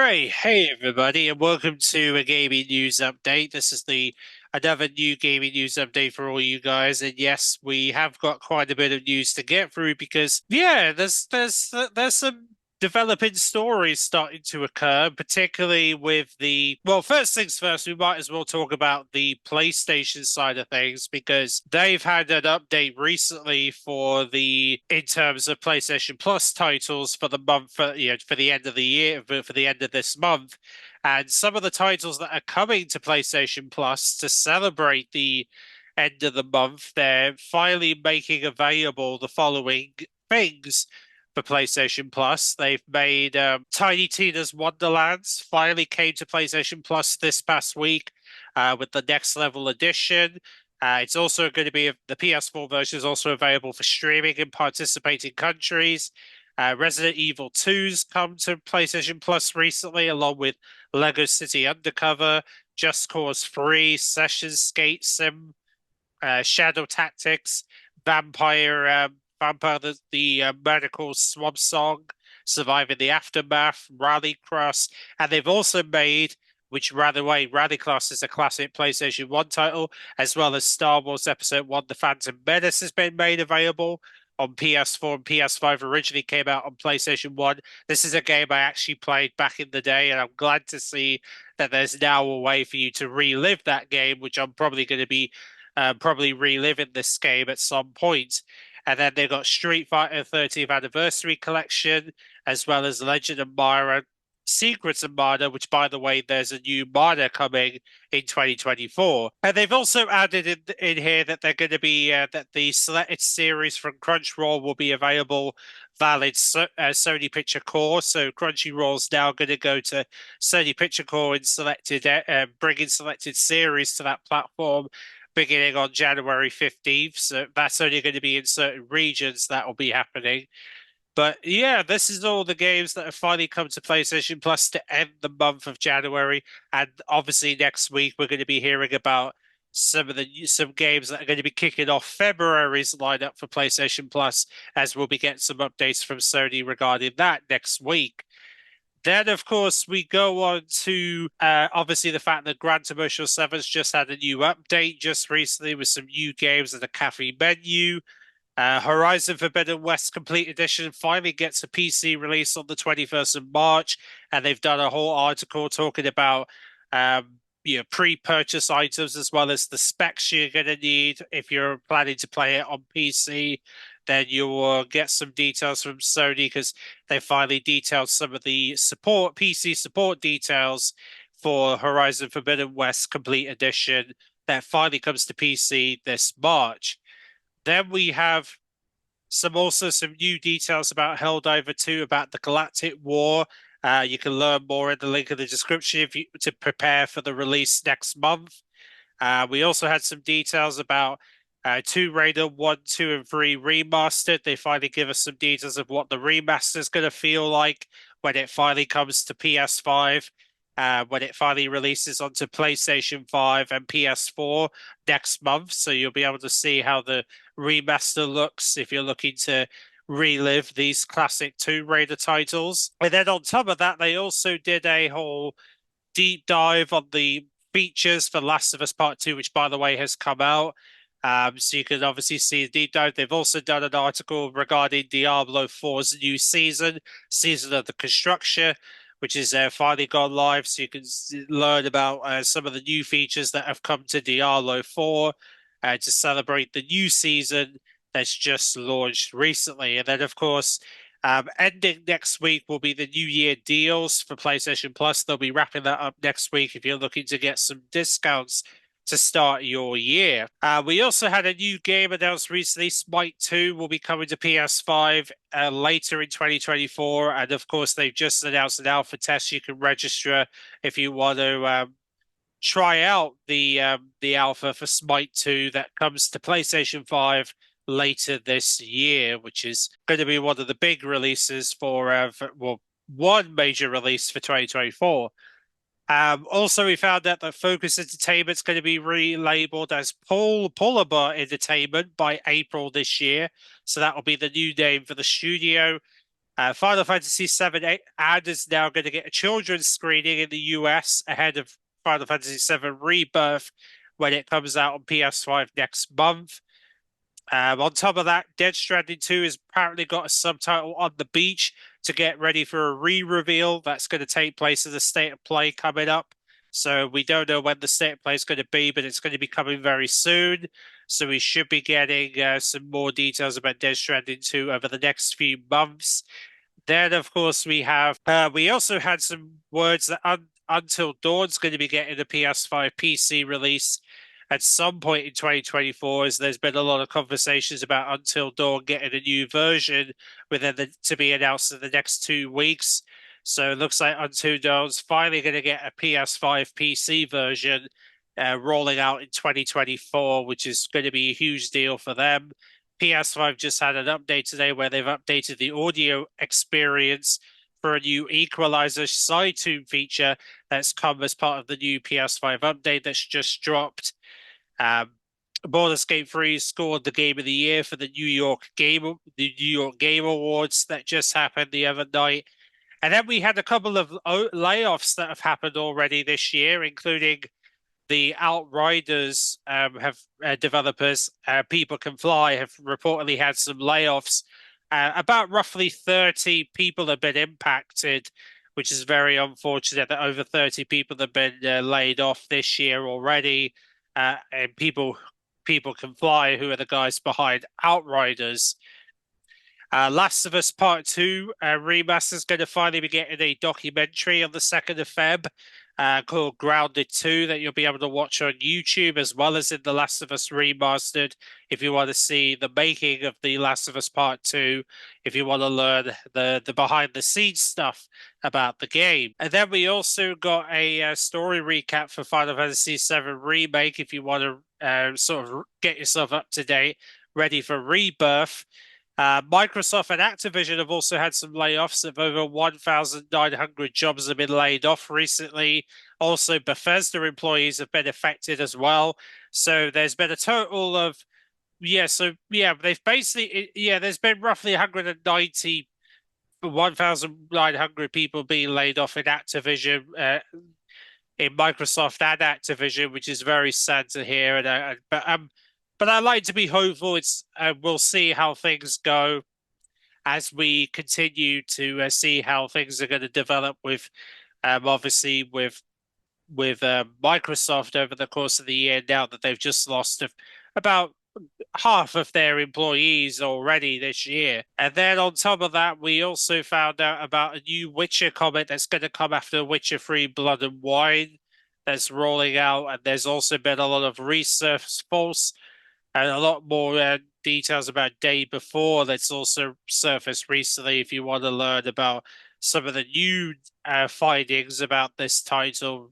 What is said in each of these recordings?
Right, hey everybody, and welcome to a gaming news update. This is the another new gaming news update for all you guys. And yes, we have got quite a bit of news to get through because there's some developing stories starting to occur, particularly with first things first, we might as well talk about the PlayStation side of things because they've had an update recently in terms of PlayStation Plus titles for the month for the end of the year, for the end of this month. And some of the titles that are coming to PlayStation Plus to celebrate the end of the month, they're finally making available the following things for PlayStation Plus. They've made Tiny Tina's Wonderlands finally came to PlayStation Plus this past week with the Next Level Edition. It's also going to be the PS4 version is also available for streaming in participating countries. Resident Evil 2's come to PlayStation Plus recently, along with Lego City Undercover, Just Cause 3, Sessions Skate Sim, Shadow Tactics, Vampire the Medical Swamp Song, Surviving the Aftermath, Rallycross, and they've also made, which rather way, Rallycross is a classic PlayStation 1 title, as well as Star Wars Episode 1, The Phantom Menace has been made available on PS4 and PS5, originally came out on PlayStation 1. This is a game I actually played back in the day, and I'm glad to see that there's now a way for you to relive that game, which I'm probably going to be probably reliving this game at some point. And then they got Street Fighter 30th Anniversary Collection, as well as Legend of Mana, Secrets of Mana, which, by the way, there's a new Mana coming in 2024. And they've also added in here that they're going to be that the selected series from Crunchyroll will be available valid Sony Picture Core. So Crunchyroll's now going to go to Sony Picture Core and bringing selected series to that platform beginning on January 15th. So that's only going to be in certain regions that will be happening. But yeah, this is all the games that have finally come to PlayStation Plus to end the month of January. And obviously next week we're going to be hearing about some games that are going to be kicking off February's lineup for PlayStation Plus, as we'll be getting some updates from Sony regarding that next week. Then, of course, we go on to obviously the fact that Gran Turismo 7's just had a new update just recently with some new games and a cafe menu. Horizon Forbidden West Complete Edition finally gets a PC release on the 21st of March, and they've done a whole article talking about pre-purchase items as well as the specs you're going to need if you're planning to play it on PC. Then you will get some details from Sony because they finally detailed some of the PC support details for Horizon Forbidden West Complete Edition that finally comes to PC this March. Then we have some new details about Helldiver 2, about the Galactic War. You can learn more in the link in the description to prepare for the release next month. We also had some details about Tomb Raider 1, 2, and 3 Remastered. They finally give us some details of what the remaster is going to feel like when it finally comes to PS5, when it finally releases onto PlayStation 5 and PS4 next month. So you'll be able to see how the remaster looks if you're looking to relive these classic Tomb Raider titles. And then on top of that, they also did a whole deep dive on the features for Last of Us Part 2, which, by the way, has come out. So you can obviously see a deep dive. They've also done an article regarding Diablo 4's new Season of the Construction, which is finally gone live. So you can learn about some of the new features that have come to Diablo 4 to celebrate the new season that's just launched recently. And then, of course, ending next week will be the New Year deals for PlayStation Plus. They'll be wrapping that up next week if you're looking to get some discounts to start your year. We also had a new game announced recently. Smite 2 will be coming to PS5 later in 2024. And of course, they've just announced an alpha test. You can register if you want to try out the alpha for Smite 2 that comes to PlayStation 5 later this year, which is going to be one of the big releases one major release for 2024. Also, we found out that Focus Entertainment's going to be relabeled as Palworld Entertainment by April this year. So that will be the new name for the studio. Final Fantasy VII and is now going to get a children's screening in the US ahead of Final Fantasy VII Rebirth when it comes out on PS5 next month. On top of that, Dead Stranding 2 has apparently got a subtitle on the beach to get ready for a re-reveal that's going to take place in the State of Play coming up. So we don't know when the State of Play is going to be, but it's going to be coming very soon. So we should be getting some more details about Dead Stranding 2 over the next few months. Then, of course, we also had some words that Until Dawn's going to be getting a PS5 PC release at some point in 2024, as there's been a lot of conversations about Until Dawn getting a new version to be announced in the next 2 weeks. So it looks like Until Dawn's finally going to get a PS5 PC version rolling out in 2024, which is going to be a huge deal for them. PS5 just had an update today where they've updated the audio experience for a new equalizer side tune feature that's come as part of the new PS5 update that's just dropped. Baldur's Gate 3 scored the Game of the Year for the New York Game Awards that just happened the other night. And then we had a couple of layoffs that have happened already this year, including the Outriders developers, People Can Fly, have reportedly had some layoffs. About roughly 30 people have been impacted, which is very unfortunate that over 30 people have been laid off this year already. And People Can Fly, who are the guys behind Outriders. Last of Us Part 2 Remastered is going to finally be getting a documentary on the 2nd of Feb called Grounded 2 that you'll be able to watch on YouTube, as well as in The Last of Us Remastered if you want to see the making of The Last of Us Part 2, if you want to learn the behind-the-scenes stuff about the game. And then we also got a story recap for Final Fantasy VII Remake if you want to sort of get yourself up to date, ready for Rebirth. Microsoft and Activision have also had some layoffs of over 1,900 jobs have been laid off recently. Also, Bethesda employees have been affected as well. So there's been a total of, there's been roughly 1,900 people being laid off in Activision, in Microsoft and Activision, which is very sad to hear. But I like to be hopeful. We'll see how things go as we continue to see how things are going to develop with, obviously with Microsoft over the course of the year. Now that they've just lost about half of their employees already this year. And then on top of that, we also found out about a new Witcher comic that's going to come after Witcher 3 Blood and Wine that's rolling out. And there's also been a lot of research false and a lot more details about Day Before that's also surfaced recently if you want to learn about some of the new findings about this title,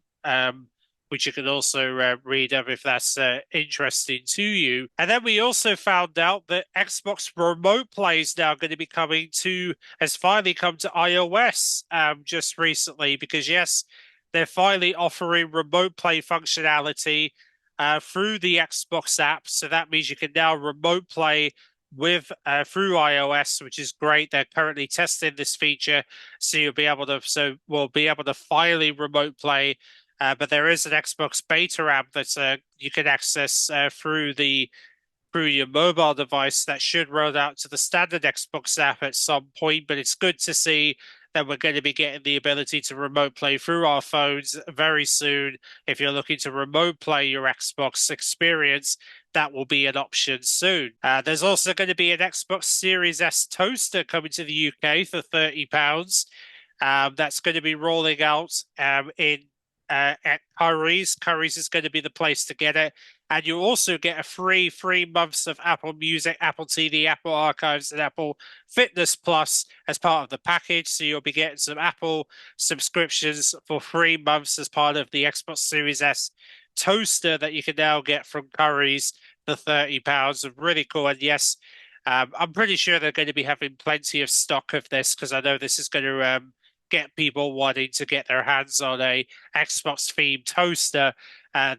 which you can also read up if that's interesting to you. And then we also found out that Xbox Remote Play is now going to be has finally come to iOS just recently, because yes, they're finally offering remote play functionality through the Xbox app. So that means you can now remote play with through iOS, which is great. They're currently testing this feature, so we'll be able to finally remote play. But there is an Xbox beta app that you can access through your mobile device that should roll out to the standard Xbox app at some point. But it's good to see that we're going to be getting the ability to remote play through our phones very soon. If you're looking to remote play your Xbox experience, that will be an option soon. There's also going to be an Xbox Series S toaster coming to the UK for £30. That's going to be rolling out at Currys. Currys is going to be the place to get it. And you also get a free 3 months of Apple Music, Apple TV, Apple Archives, and Apple Fitness Plus as part of the package. So you'll be getting some Apple subscriptions for 3 months as part of the Xbox Series S toaster that you can now get from Currys for £30. Really cool. And yes, I'm pretty sure they're going to be having plenty of stock of this, because I know this is going to get people wanting to get their hands on a Xbox themed toaster.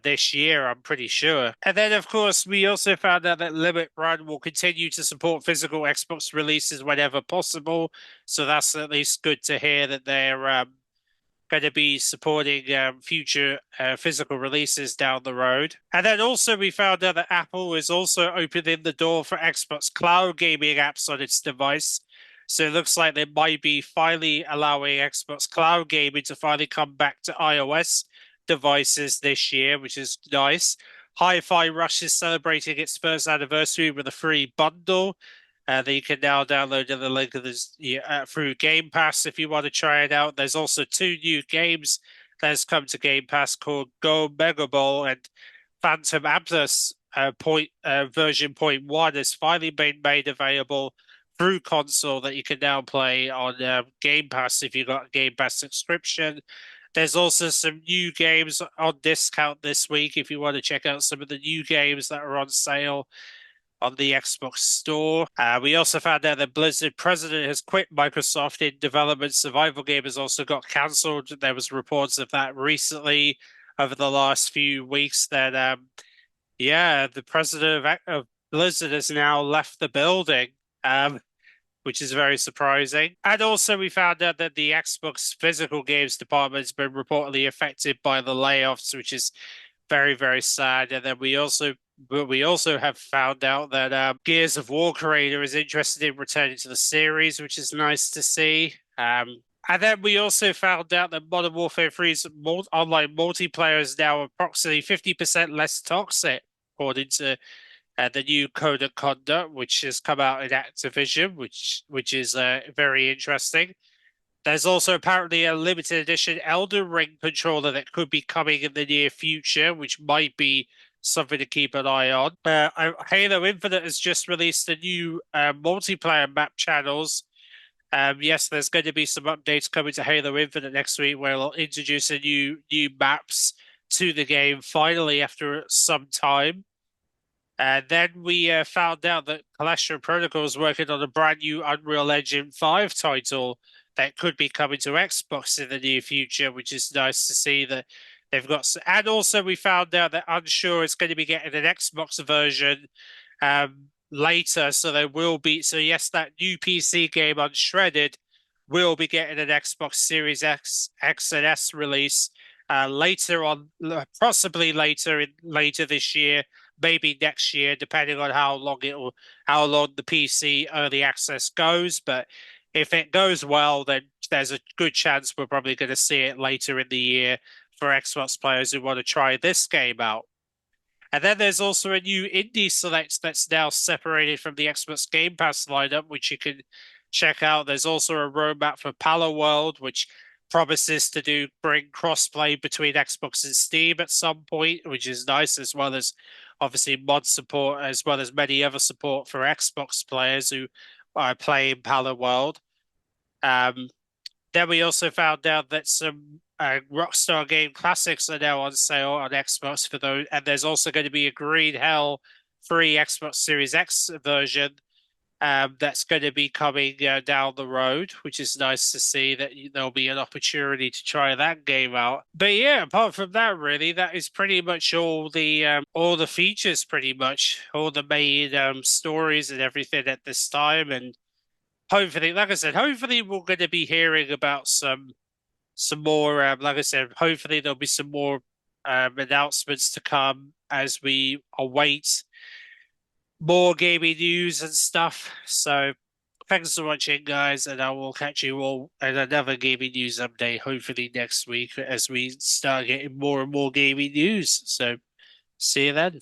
this year, I'm pretty sure. And then, of course, we also found out that Limit Run will continue to support physical Xbox releases whenever possible. So that's at least good to hear that they're going to be supporting future physical releases down the road. And then also we found out that Apple is also opening the door for Xbox Cloud gaming apps on its device. So it looks like they might be finally allowing Xbox Cloud gaming to finally come back to iOS devices this year, which is nice. Hi-Fi Rush is celebrating its first anniversary with a free bundle that you can now download in the link of this through Game Pass if you want to try it out. There's also 2 new games that has come to Game Pass called Go Mega Ball and Phantom Abyss version 0.1 has finally been made available through console that you can now play on Game Pass if you've got a Game Pass subscription. There's also some new games on discount this week if you want to check out some of the new games that are on sale on the Xbox Store. We also found out that Blizzard president has quit Microsoft in development. Survival game has also got cancelled. There was reports of that recently over the last few weeks that, the president of Blizzard has now left the building. Which is very surprising. And also we found out that the Xbox physical games department has been reportedly affected by the layoffs, which is very, very sad. And then we also have found out that Gears of War creator is interested in returning to the series, which is nice to see. And then we also found out that Modern Warfare 3's online multiplayer is now approximately 50% less toxic, according to the new code of conduct, which has come out in Activision, which is very interesting. There's also apparently a limited edition Elden Ring controller that could be coming in the near future, which might be something to keep an eye on. Halo Infinite has just released the new multiplayer map channels. Yes, there's going to be some updates coming to Halo Infinite next week where they'll introduce a new maps to the game finally after some time. And then we found out that Celestial Protocol is working on a brand new Unreal Engine 5 title that could be coming to Xbox in the near future, which is nice to see that they've got. And also we found out that Unsure is going to be getting an Xbox version later. So there will be, so yes, that new PC game Unshredded will be getting an Xbox Series X and S release later on, possibly later this year, maybe next year, depending on how long the PC early access goes. But if it goes well, then there's a good chance we're probably going to see it later in the year for Xbox players who want to try this game out. And then there's also a new indie select that's now separated from the Xbox Game Pass lineup, which you can check out. There's also a roadmap for Palworld, which promises to bring crossplay between Xbox and Steam at some point, which is nice, as well as obviously mod support, as well as many other support for Xbox players who are playing Palworld. Then we also found out that some Rockstar Game Classics are now on sale on Xbox for those, and there's also going to be a Green Hell free Xbox Series X version that's going to be coming down the road, which is nice to see that there'll be an opportunity to try that game out. But yeah, apart from that, really, that is pretty much all the features, pretty much all the main stories and everything at this time. And hopefully, like I said, hopefully we're going to be hearing about some more. Like I said, hopefully there'll be some more announcements to come as we await more gaming news and stuff. So thanks for watching, guys, and I will catch you all in another gaming news update, hopefully next week, as we start getting more and more gaming news. So see you then.